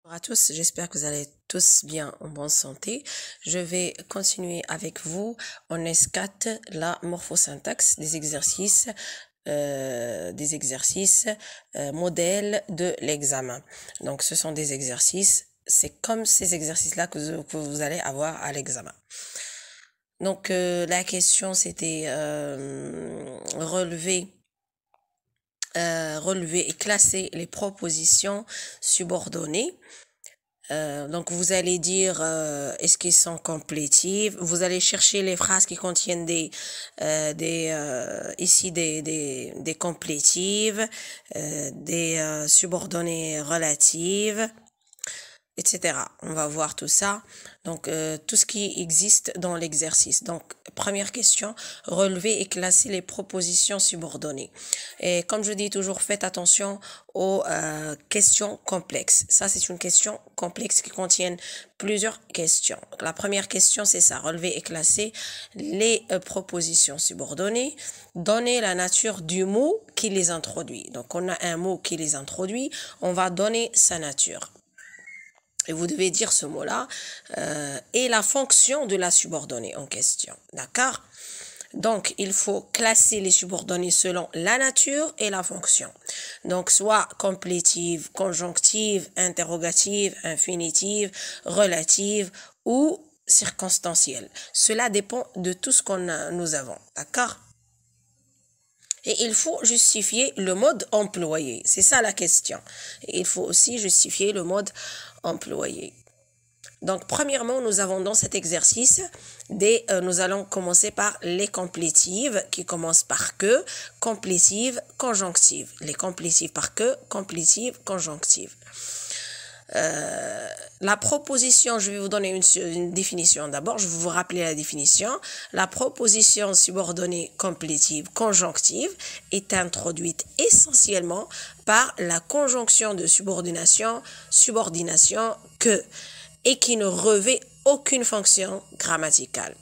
Bonjour à tous, j'espère que vous allez tous bien en bonne santé. Je vais continuer avec vous en S4 la morphosyntaxe des exercices modèles de l'examen. Donc ce sont des exercices, c'est comme ces exercices-là que vous allez avoir à l'examen. Donc la question c'était relever et classer les propositions subordonnées. Donc vous allez dire est-ce qu'ils sont complétives. Vous allez chercher les phrases qui contiennent des complétives, des subordonnées relatives, etc. On va voir tout ça. Donc, tout ce qui existe dans l'exercice. Donc, première question, relever et classer les propositions subordonnées. Et comme je dis toujours, faites attention aux questions complexes. Ça, c'est une question complexe qui contient plusieurs questions. La première question, c'est ça, relever et classer les propositions subordonnées. Donner la nature du mot qui les introduit. Donc, on a un mot qui les introduit, on va donner sa nature. Et vous devez dire ce mot-là et la fonction de la subordonnée en question. D'accord? Donc, il faut classer les subordonnées selon la nature et la fonction. Donc, soit complétive, conjonctive, interrogative, infinitive, relative ou circonstancielle. Cela dépend de tout ce nous avons. D'accord? Et il faut justifier le mode employé. C'est ça la question. Et il faut aussi justifier le mode employé. Donc, premièrement, nous avons dans cet exercice nous allons commencer par les complétives qui commencent par que, complétives, conjonctives. Les complétives par que, complétives, conjonctives. La proposition, je vais vous donner une définition d'abord, je vais vous rappeler la définition. La proposition subordonnée complétive conjonctive est introduite essentiellement par la conjonction de subordination que et qui ne revêt aucune fonction grammaticale.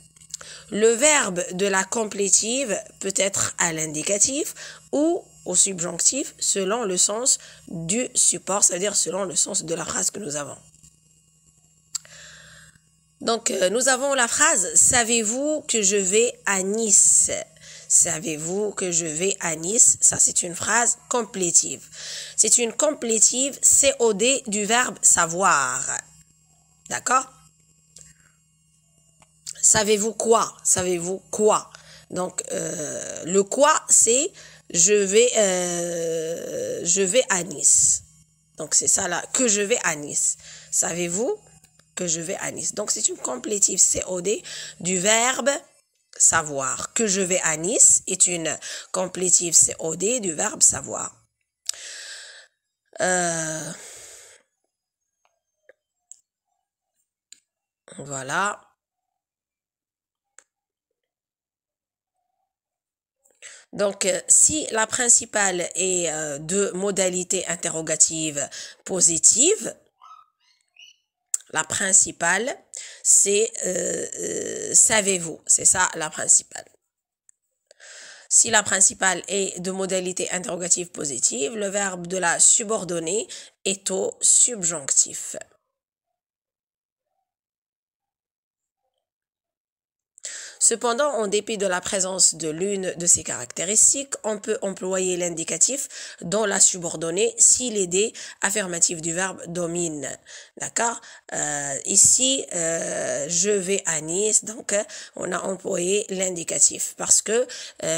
Le verbe de la complétive peut être à l'indicatif ou au subjonctif selon le sens du support, c'est-à-dire selon le sens de la phrase que nous avons. Donc, nous avons la phrase « Savez-vous que je vais à Nice ?» Savez-vous que je vais à Nice? Ça, c'est une phrase complétive. C'est une complétive COD du verbe savoir. D'accord? Savez-vous quoi? Savez-vous quoi? Donc, le quoi, c'est je vais à Nice. Donc, c'est ça là, que je vais à Nice. Savez-vous que je vais à Nice? Donc, c'est une complétive COD du verbe savoir. Que je vais à Nice est une complétive COD du verbe savoir. Voilà. Donc, si la principale est de modalité interrogative positive, la principale, c'est savez-vous, c'est ça la principale. Si la principale est de modalité interrogative positive, le verbe de la subordonnée est au subjonctif. Cependant, en dépit de la présence de l'une de ces caractéristiques, on peut employer l'indicatif dans la subordonnée si l'idée affirmative du verbe domine. D'accord? Ici, je vais à Nice, donc on a employé l'indicatif parce que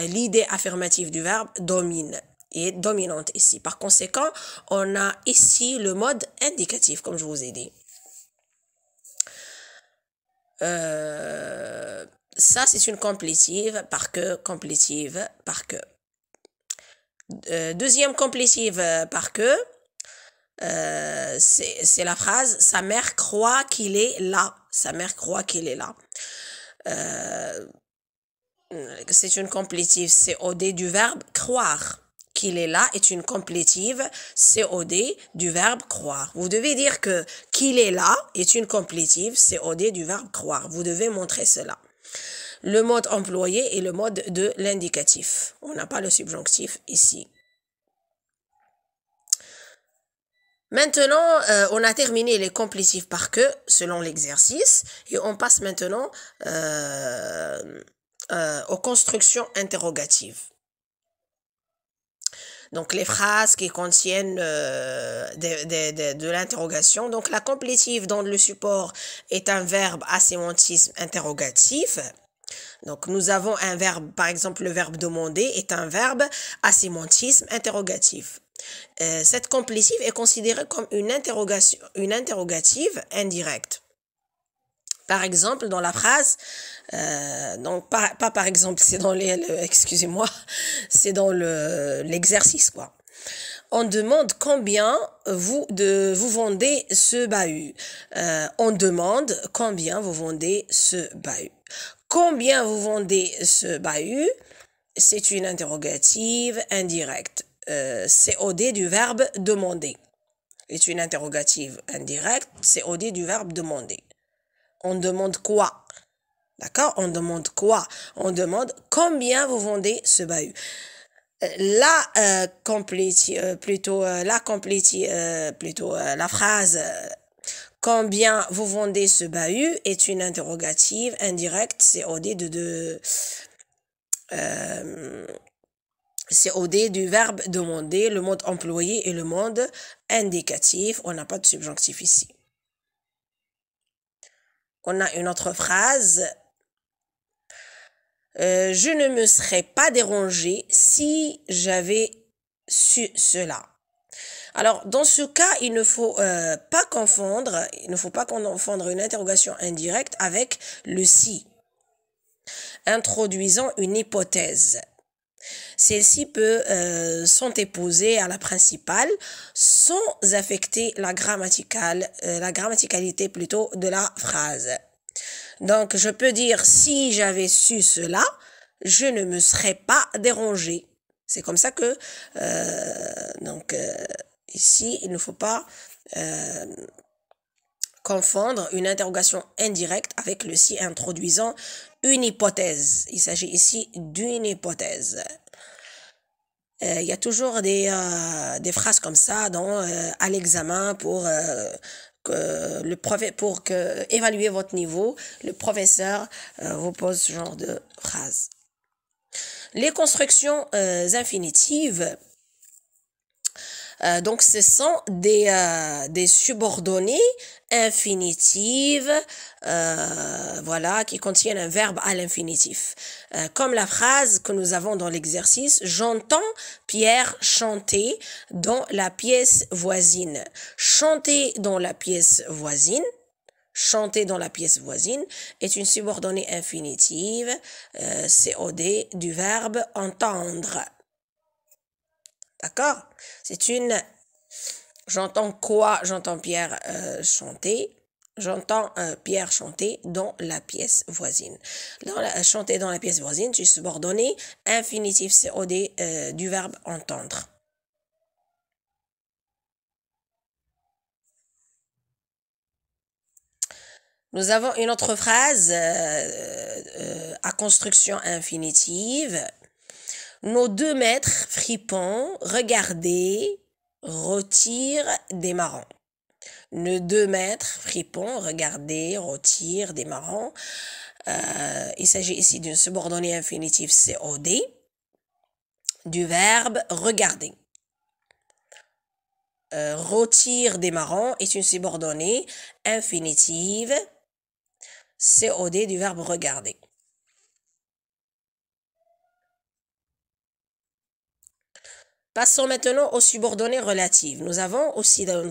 l'idée affirmative du verbe domine est dominante ici. Par conséquent, on a ici le mode indicatif, comme je vous ai dit. Ça, c'est une complétive par que. Deuxième complétive par que, c'est la phrase « Sa mère croit qu'il est là ». Sa mère croit qu'il est là. C'est une complétive COD du verbe « croire ». Qu'il est là est une complétive COD du verbe croire. Vous devez dire que qu'il est là est une complétive COD du verbe croire. Vous devez montrer cela. Le mode employé est le mode de l'indicatif. On n'a pas le subjonctif ici. Maintenant, on a terminé les complétifs par que, selon l'exercice, et on passe maintenant aux constructions interrogatives. Donc, les phrases qui contiennent de l'interrogation. Donc, la complétive dans le support est un verbe à sémantisme interrogatif. Donc, nous avons un verbe, par exemple, le verbe demander est un verbe à sémantisme interrogatif. Cette complétive est considérée comme une interrogative indirecte. Par exemple, dans la phrase, donc pas par exemple, c'est dans excusez-moi, c'est dans l'exercice quoi. On demande combien vous vendez ce bahut. On demande combien vous vendez ce bahut. Combien vous vendez ce bahut? C'est une interrogative indirecte. COD du verbe demander. C'est une interrogative indirecte. COD du verbe demander. On demande quoi? D'accord? On demande quoi? On demande combien vous vendez ce bahut. La phrase combien vous vendez ce bahut est une interrogative indirecte COD COD du verbe demander, le mode employé et le mode indicatif. On n'a pas de subjonctif ici. On a une autre phrase. Je ne me serais pas dérangé si j'avais su cela. Alors, dans ce cas, il ne faut pas confondre une interrogation indirecte avec le si, introduisant une hypothèse. Celle-ci peut s'antéposer à la principale sans affecter la grammaticalité plutôt de la phrase. Donc, je peux dire si j'avais su cela, je ne me serais pas dérangé. C'est comme ça que ici, il ne faut pas confondre une interrogation indirecte avec le si introduisant une hypothèse. Il s'agit ici d'une hypothèse. Il y a toujours des phrases comme ça à l'examen pour évaluer votre niveau. Le professeur vous pose ce genre de phrases. Les constructions infinitives, donc ce sont des subordonnées infinitives qui contiennent un verbe à l'infinitif. Comme la phrase que nous avons dans l'exercice, j'entends Pierre chanter dans la pièce voisine. Chanter dans la pièce voisine. Chanter dans la pièce voisine est une subordonnée infinitive, COD du verbe entendre. D'accord? J'entends quoi? J'entends Pierre chanter. J'entends Pierre chanter dans la pièce voisine. Chanter dans la pièce voisine, c'est subordonné infinitif COD du verbe entendre. Nous avons une autre phrase à construction infinitive. Nos 2 maîtres fripons, regardez, retire, démarrant. Nos 2 maîtres fripons, regardez, retire, démarrant. Il s'agit ici d'une subordonnée infinitive COD du verbe regarder. Retire, démarrant est une subordonnée infinitive COD du verbe regarder. Passons maintenant aux subordonnées relatives. Nous avons aussi dans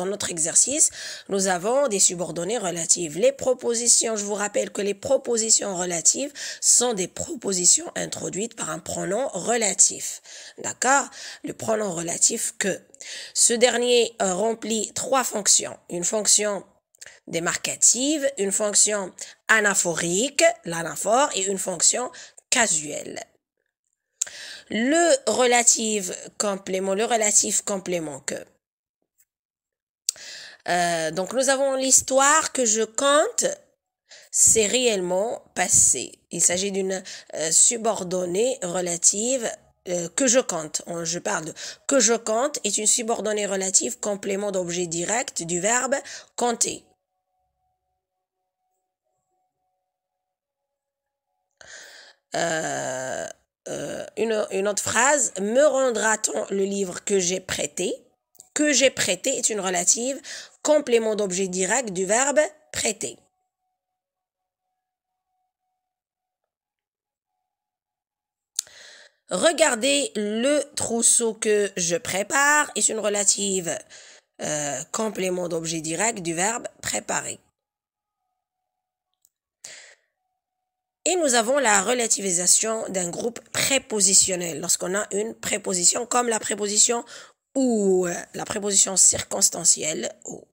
notre exercice, nous avons des subordonnées relatives. Les propositions, je vous rappelle que les propositions relatives sont des propositions introduites par un pronom relatif. D'accord? Le pronom relatif que. Ce dernier remplit 3 fonctions. Une fonction démarcative, une fonction anaphorique, l'anaphore, et une fonction casuelle. Le relatif complément que. Donc, nous avons l'histoire que je compte, c'est réellement passé. Il s'agit d'une subordonnée relative que je compte. Je parle de que je compte est une subordonnée relative complément d'objet direct du verbe compter. Une autre phrase, me rendra-t-on le livre que j'ai prêté? Que j'ai prêté est une relative complément d'objet direct du verbe prêter. Regardez le trousseau que je prépare est une relative complément d'objet direct du verbe préparer. Et nous avons la relativisation d'un groupe prépositionnel lorsqu'on a une préposition comme la préposition ou, la préposition circonstancielle ou.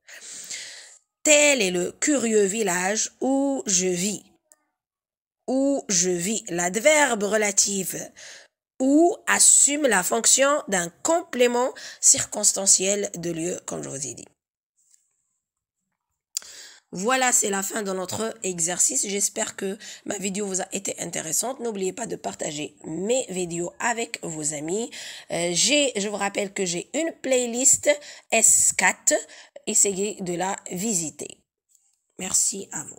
Tel est le curieux village où je vis. Où je vis, l'adverbe relatif où assume la fonction d'un complément circonstanciel de lieu, comme je vous ai dit. Voilà, c'est la fin de notre exercice. J'espère que ma vidéo vous a été intéressante. N'oubliez pas de partager mes vidéos avec vos amis. Je vous rappelle que j'ai une playlist S4. Essayez de la visiter. Merci à vous.